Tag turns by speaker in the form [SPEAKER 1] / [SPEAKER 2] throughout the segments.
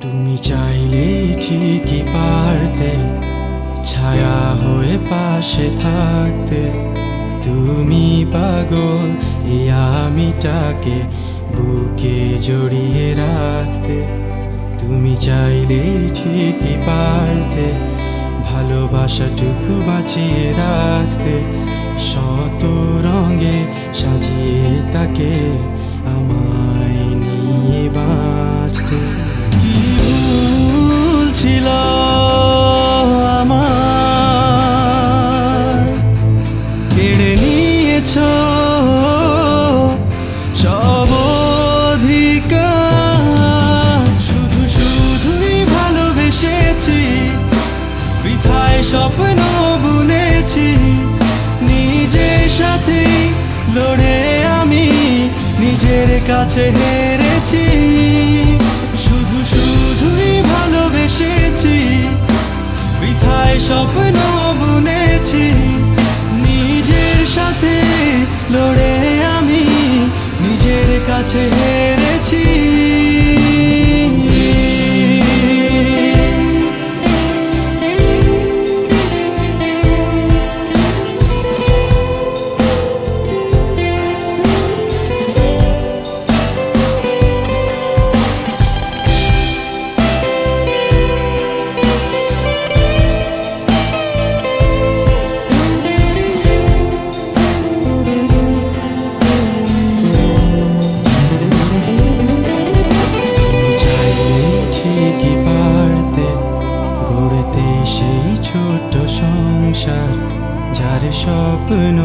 [SPEAKER 1] তুমি চাইলেই ঠিকই পারতে ছায়া হয়ে পাশে থাকতে। তুমি পাগল এই আমিটাকে বুকে জড়িয়ে রাখতে। তুমি চাইলেই ঠিকই পারতে ভালোবাসাটুকু বাঁচিয়ে রাখতে। শত রঙে সাজিয়ে তাকে আমায় নিয়ে বাঁচতে। কি ভুল ছিল আমার, কেড়ে নিয়েছ সব অধিকার। শুধু শুধুই ভালোবেসেছি, বৃথায় স্বপ্ন বুনেছি। নিজের সাথে লড়ে আমি নিজের কাছে হেরেছি। শুধু শুধুই ভালোবেসেছি, বৃথায় স্বপ্ন বুনেছি। নিজের সাথে লড়ে আমি নিজের কাছে হেরেছি। সেই ছোট সংসার যার স্বপ্ন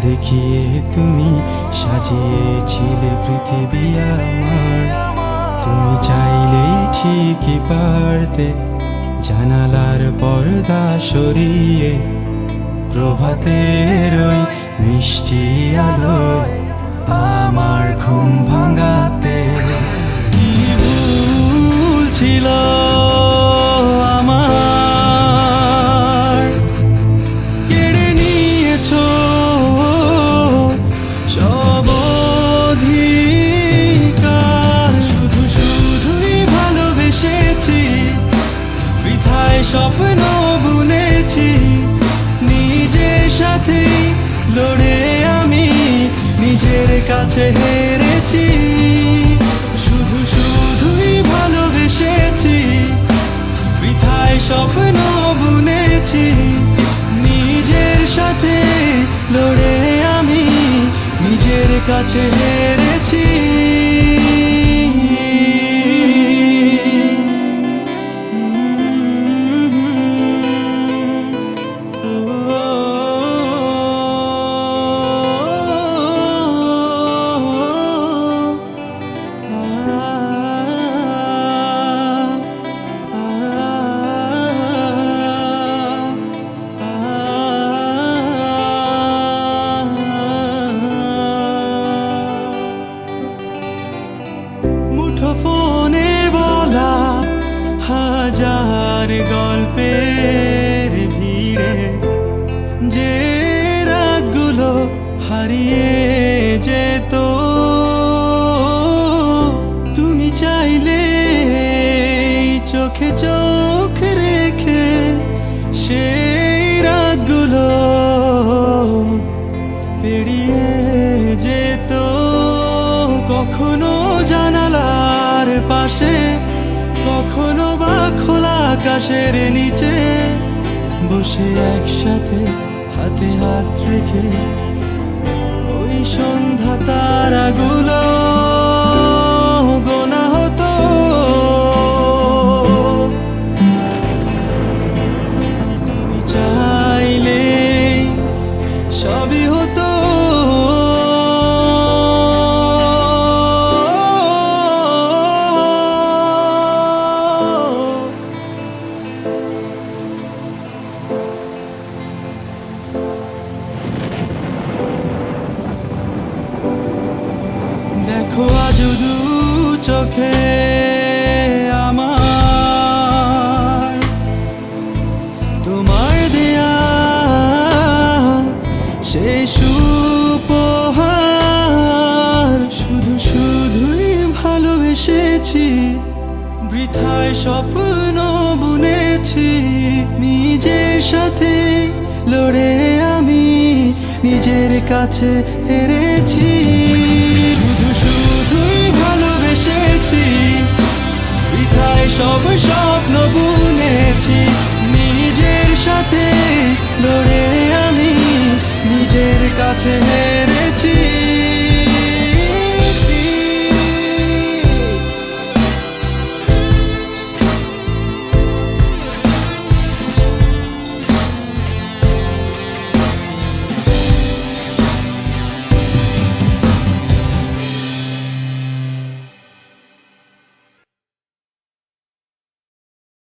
[SPEAKER 1] দেখিয়ে তুমি সাজিয়েছিলে পৃথিবী আমার। তুমি চাইলেই ঠিকই পারতে জানালার পর্দা সরিয়ে প্রভাতের ওই মিষ্টি আলো আমার ঘুম ভাঙাতে। কি ভুল ছিল আমার, কেড়ে নিয়েছ সব অধিকার। শুধু শুধুই ভালোবেসেছি, বৃথায় স্বপ্ন বুনেছি। নিজের সাথে লড়ে আমি নিজের কাছে হেরেছি। শুধু শুধুই ভালোবেসেছি, বৃথায় স্বপ্ন বুনেছি। নিজের সাথে লড়ে আমি নিজের কাছে হেরেছি। মুঠোফোনে বলা হাজার গল্পের ভিড়ে যে রাতগুলো হারিয়ে যেত। তুমি চাইলে চোখে চোখ রেখে সেই রাতগুলো পেরিয়ে যেত। কখনো জানালার পাশে, কখনো বা খোলা আকাশের নিচে বসে একসাথে হাতে হাত রেখে ওই সন্ধ্যা তারাগুলো গোনা হতো। তুমি চাইলে সবই হতো। বৃথায় স্বপ্ন বুনেছি, নিজের সাথে লড়ে আমি নিজের কাছে হেরেছি। শুধু শুধুই ভালোবেসেছি, বৃথায় সব স্বপ্ন বুনেছি, নিজের সাথে লড়ে আমি নিজের কাছে হেরেছি।